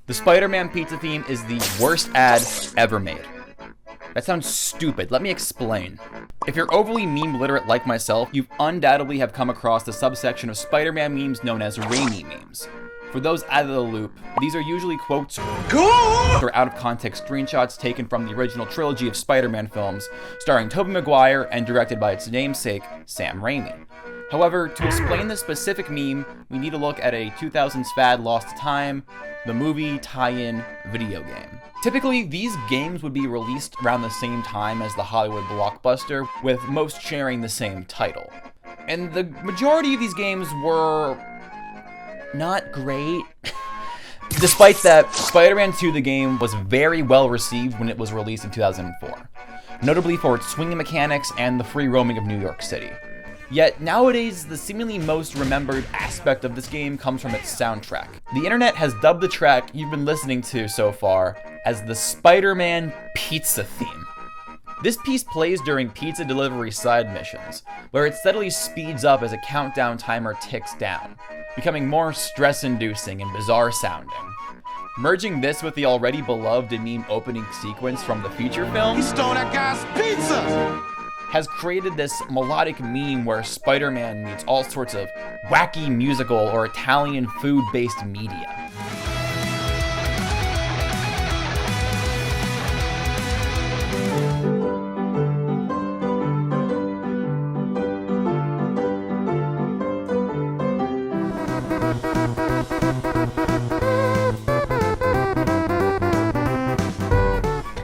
The Spider-Man pizza theme is the worst ad ever made. That sounds stupid. Let me explain. If you're overly meme literate like myself, you undoubtedly have come across the subsection of Spider-Man memes known as Raimi memes. For those out of the loop, these are usually quotes or out of context screenshots taken from the original trilogy of Spider-Man films, starring Tobey Maguire and directed by its namesake, Sam Raimi. However, to explain this specific meme, we need to look at a 2000s fad lost to time, the movie tie-in video game. Typically, these games would be released around the same time as the Hollywood blockbuster, with most sharing the same title. And the majority of these games were not great. Despite that, Spider-Man 2 the game was very well received when it was released in 2004, notably for its swinging mechanics and the free roaming of New York City. Yet nowadays, the seemingly most remembered aspect of this game comes from its soundtrack. The internet has dubbed the track you've been listening to so far as the Spider-Man pizza theme. This piece plays during pizza delivery side missions, where it steadily speeds up as a countdown timer ticks down, becoming more stress-inducing and bizarre sounding. Merging this with the already beloved and meme opening sequence from the feature film, He stole that guy's pizza! has created this melodic meme where Spider-Man meets all sorts of wacky musical or Italian food-based media.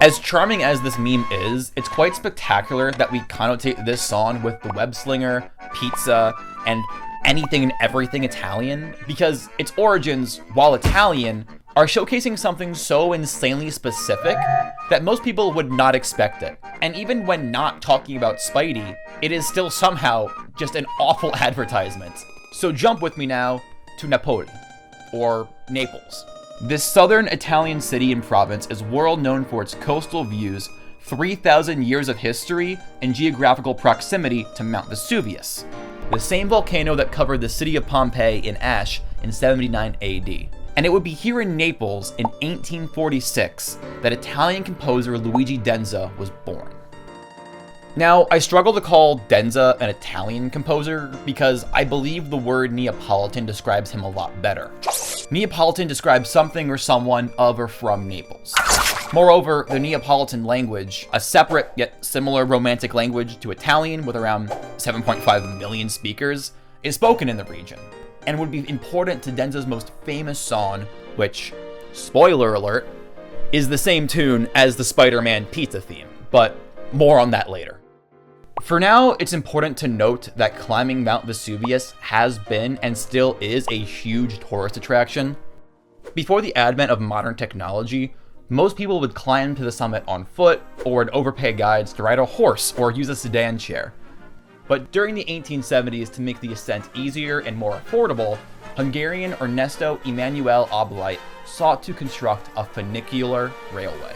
As charming as this meme is, it's quite spectacular that we connotate this song with the web slinger, pizza, and anything and everything Italian, because its origins, while Italian, are showcasing something so insanely specific that most people would not expect it. And even when not talking about Spidey, it is still somehow just an awful advertisement. So jump with me now to Napoli, or Naples. This southern Italian city and province is world known for its coastal views, 3,000 years of history, and geographical proximity to Mount Vesuvius, the same volcano that covered the city of Pompeii in ash in 79 AD. And it would be here in Naples in 1846 that Italian composer Luigi Denza was born. Now, I struggle to call Denza an Italian composer because I believe the word Neapolitan describes him a lot better. Neapolitan describes something or someone of or from Naples. Moreover, the Neapolitan language, a separate yet similar Romantic language to Italian with around 7.5 million speakers, is spoken in the region, and would be important to Denza's most famous song, which, spoiler alert, is the same tune as the Spider-Man pizza theme, but more on that later. For now, it's important to note that climbing Mount Vesuvius has been and still is a huge tourist attraction. Before the advent of modern technology, most people would climb to the summit on foot or would overpay guides to ride a horse or use a sedan chair. But during the 1870s, to make the ascent easier and more affordable, Hungarian Ernesto Emanuel Oblite sought to construct a funicular railway.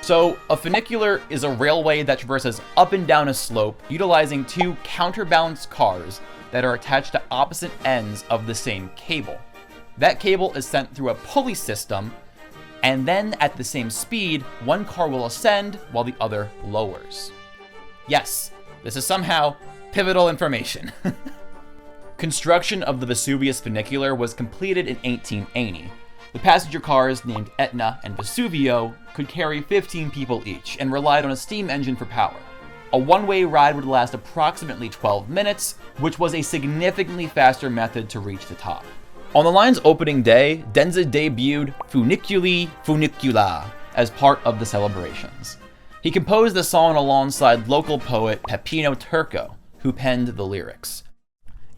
So, a funicular is a railway that traverses up and down a slope, utilizing two counterbalanced cars that are attached to opposite ends of the same cable. That cable is sent through a pulley system, and then at the same speed, one car will ascend while the other lowers. Yes, this is somehow pivotal information. Construction of the Vesuvius funicular was completed in 1880. The passenger cars, named Etna and Vesuvio, could carry 15 people each and relied on a steam engine for power. A one-way ride would last approximately 12 minutes, which was a significantly faster method to reach the top. On the line's opening day, Denza debuted Funiculi Funicula as part of the celebrations. He composed the song alongside local poet Peppino Turco, who penned the lyrics.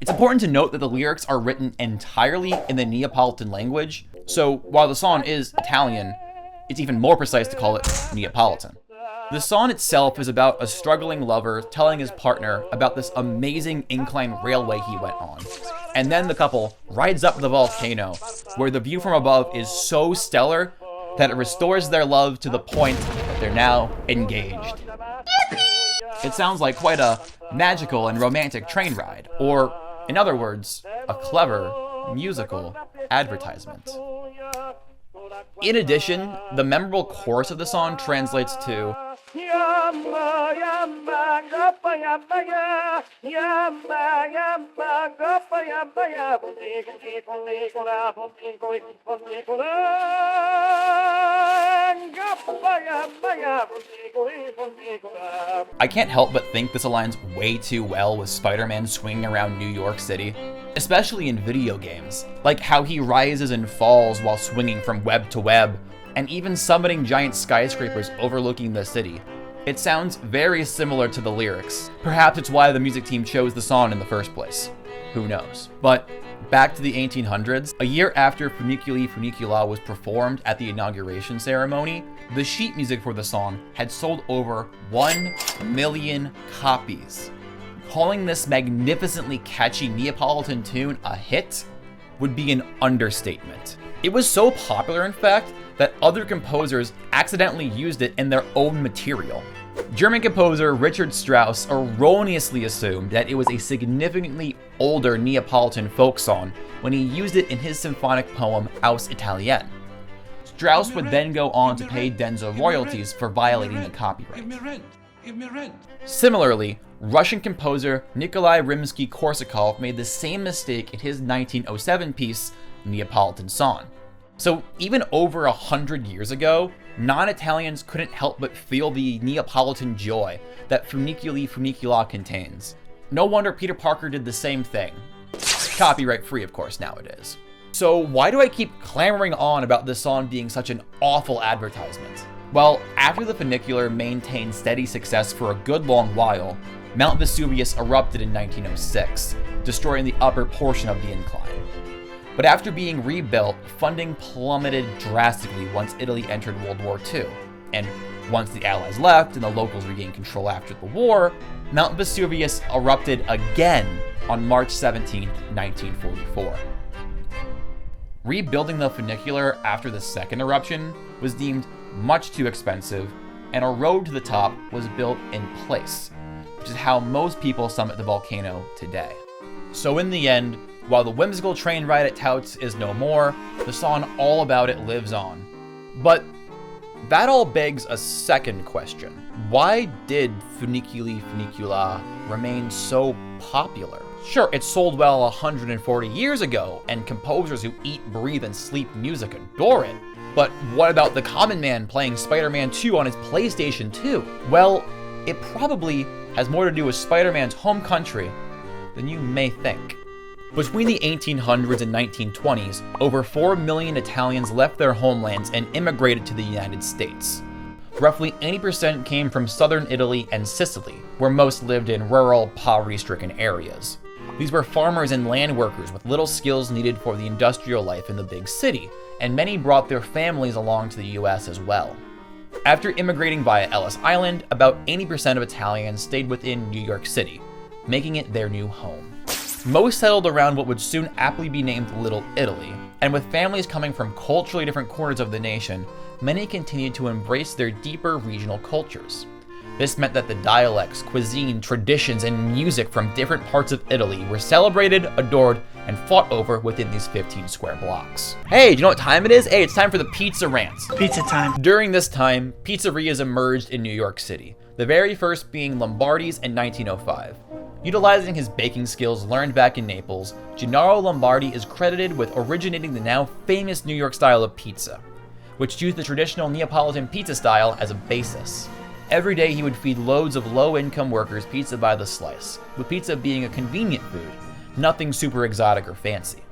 It's important to note that the lyrics are written entirely in the Neapolitan language, so while the song is Italian, it's even more precise to call it Neapolitan. The song itself is about a struggling lover telling his partner about this amazing incline railway he went on, and then the couple rides up the volcano, where the view from above is so stellar that it restores their love to the point that they're now engaged. It sounds like quite a magical and romantic train ride, or, in other words, a clever musical advertisement. In addition, the memorable chorus of the song translates to I can't help but think this aligns way too well with Spider-Man swinging around New York City, especially in video games, like how he rises and falls while swinging from web to web, and even summoning giant skyscrapers overlooking the city. It sounds very similar to the lyrics. Perhaps it's why the music team chose the song in the first place. Who knows? But back to the 1800s, a year after Funicular was performed at the inauguration ceremony, the sheet music for the song had sold over 1 million copies. Calling this magnificently catchy Neapolitan tune a hit would be an understatement. It was so popular, in fact, that other composers accidentally used it in their own material. German composer Richard Strauss erroneously assumed that it was a significantly older Neapolitan folk song when he used it in his symphonic poem Aus Italien. Strauss would then go on to pay Denza royalties for violating the copyright. Similarly, Russian composer Nikolai Rimsky-Korsakov made the same mistake in his 1907 piece, Neapolitan Song. So even over 100 years ago, non-Italians couldn't help but feel the Neapolitan joy that Funicular contains. No wonder Peter Parker did the same thing. Copyright free, of course, nowadays. So why do I keep clamoring on about this song being such an awful advertisement? Well, after the Funicular maintained steady success for a good long while, Mount Vesuvius erupted in 1906, destroying the upper portion of the incline. But after being rebuilt, funding plummeted drastically once Italy entered World War II. And once the Allies left and the locals regained control after the war, Mount Vesuvius erupted again on March 17, 1944. Rebuilding the funicular after the second eruption was deemed much too expensive, and a road to the top was built in place, which is how most people summit the volcano today. So in the end, while the whimsical train ride it touts is no more, the song all about it lives on. But that all begs a second question. Why did Funicular remain so popular? Sure, it sold well 140 years ago, and composers who eat, breathe, and sleep music adore it. But what about the common man playing Spider-Man 2 on his PlayStation 2? Well, it probably has more to do with Spider-Man's home country than you may think. Between the 1800s and 1920s, over 4 million Italians left their homelands and immigrated to the United States. Roughly 80% came from southern Italy and Sicily, where most lived in rural, poverty-stricken areas. These were farmers and land workers with little skills needed for the industrial life in the big city, and many brought their families along to the US as well. After immigrating via Ellis Island, about 80% of Italians stayed within New York City, making it their new home. Most settled around what would soon aptly be named Little Italy, and with families coming from culturally different corners of the nation, many continued to embrace their deeper regional cultures. This meant that the dialects, cuisine, traditions, and music from different parts of Italy were celebrated, adored, and fought over within these 15 square blocks. Hey, do you know what time it is? Hey, it's time for the pizza rant. Pizza time. During this time, pizzerias emerged in New York City, the very first being Lombardi's in 1905. Utilizing his baking skills learned back in Naples, Gennaro Lombardi is credited with originating the now famous New York style of pizza, which used the traditional Neapolitan pizza style as a basis. Every day he would feed loads of low-income workers pizza by the slice, with pizza being a convenient food, nothing super exotic or fancy.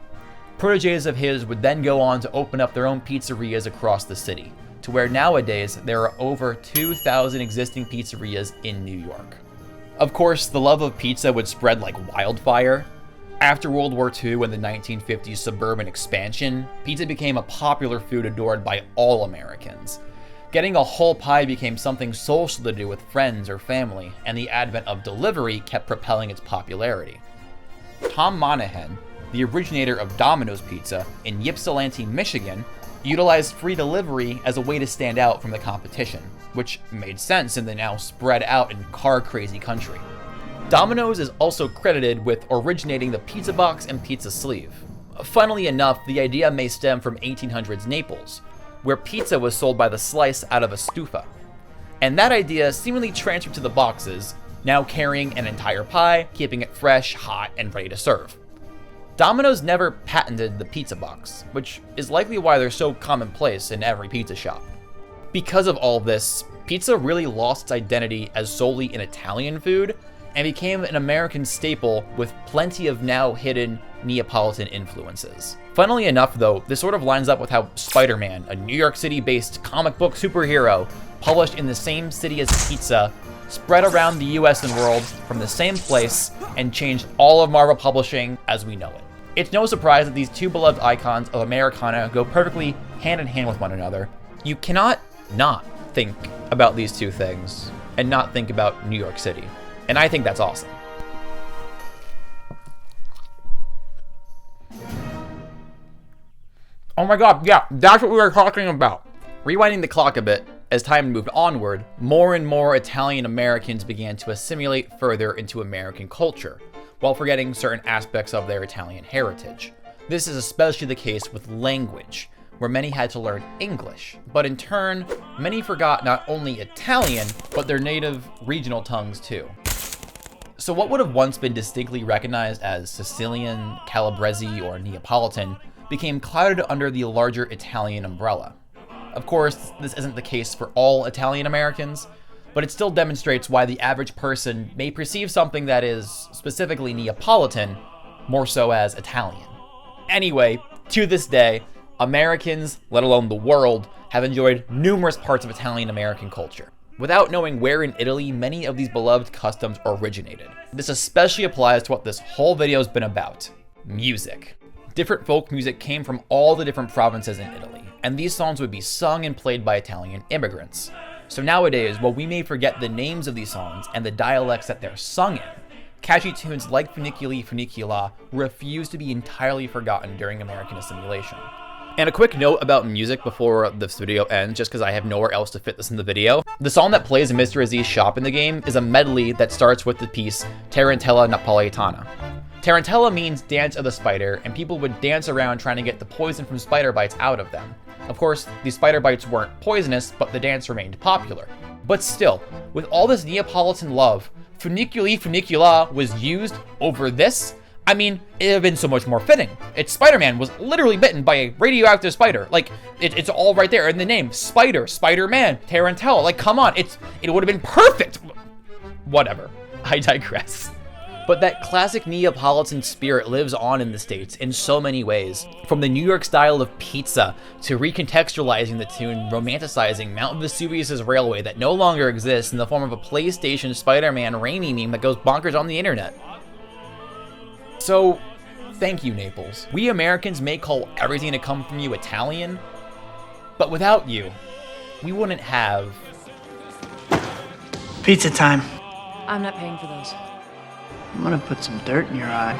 Protégés of his would then go on to open up their own pizzerias across the city, to where nowadays there are over 2,000 existing pizzerias in New York. Of course, the love of pizza would spread like wildfire. After World War II and the 1950s suburban expansion, pizza became a popular food adored by all Americans. Getting a whole pie became something social to do with friends or family, and the advent of delivery kept propelling its popularity. Tom Monahan, the originator of Domino's Pizza in Ypsilanti, Michigan, utilized free delivery as a way to stand out from the competition, which made sense in the now spread out and car-crazy country. Domino's is also credited with originating the pizza box and pizza sleeve. Funnily enough, the idea may stem from 1800s Naples, where pizza was sold by the slice out of a stufa. And that idea seemingly transferred to the boxes, now carrying an entire pie, keeping it fresh, hot, and ready to serve. Domino's never patented the pizza box, which is likely why they're so commonplace in every pizza shop. Because of all this, pizza really lost its identity as solely an Italian food and became an American staple with plenty of now hidden Neapolitan influences. Funnily enough though, this sort of lines up with how Spider-Man, a New York City-based comic book superhero, published in the same city as pizza, spread around the US and world from the same place and changed all of Marvel publishing as we know it. It's no surprise that these two beloved icons of Americana go perfectly hand in hand with one another. You cannot not think about these two things and not think about New York City. And I think that's awesome. Oh my god, yeah, that's what we were talking about. Rewinding the clock a bit, as time moved onward, more and more Italian Americans began to assimilate further into American culture, while forgetting certain aspects of their Italian heritage. This is especially the case with language, where many had to learn English, but in turn, many forgot not only Italian, but their native regional tongues too. So what would have once been distinctly recognized as Sicilian, Calabrese, or Neapolitan became clouded under the larger Italian umbrella. Of course, this isn't the case for all Italian Americans, but it still demonstrates why the average person may perceive something that is specifically Neapolitan more so as Italian. Anyway, to this day, Americans, let alone the world, have enjoyed numerous parts of Italian American culture, without knowing where in Italy many of these beloved customs originated. This especially applies to what this whole video has been about: music. Different folk music came from all the different provinces in Italy, and these songs would be sung and played by Italian immigrants. So nowadays, while we may forget the names of these songs and the dialects that they're sung in, catchy tunes like Funicula refuse to be entirely forgotten during American assimilation. And a quick note about music before this video ends, just because I have nowhere else to fit this in the video. The song that plays in Mr. Aziz's shop in the game is a medley that starts with the piece Tarantella Napoletana. Tarantella means dance of the spider, and people would dance around trying to get the poison from spider bites out of them. Of course, these spider bites weren't poisonous, but the dance remained popular. But still, with all this Neapolitan love, Funicula was used over this? I mean, it would have been so much more fitting. Spider-Man was literally bitten by a radioactive spider. Like, it's all right there in the name. Spider, Spider-Man, Tarantella. Like, come on, it would have been perfect. Whatever, I digress. But that classic Neapolitan spirit lives on in the States in so many ways. From the New York style of pizza, to recontextualizing the tune, romanticizing Mount Vesuvius' railway that no longer exists in the form of a PlayStation Spider-Man Raimi meme that goes bonkers on the internet. So, thank you, Naples. We Americans may call everything to come from you Italian, but without you, we wouldn't have... Pizza time. I'm not paying for those. I'm gonna put some dirt in your eye.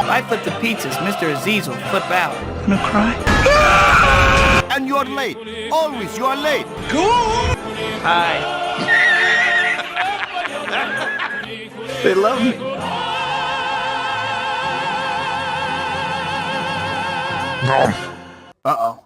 If I flip the pizzas, Mr. Aziz will flip out. I'm gonna cry. And you're late. Always, you're late. Hi. They love me. Uh-oh.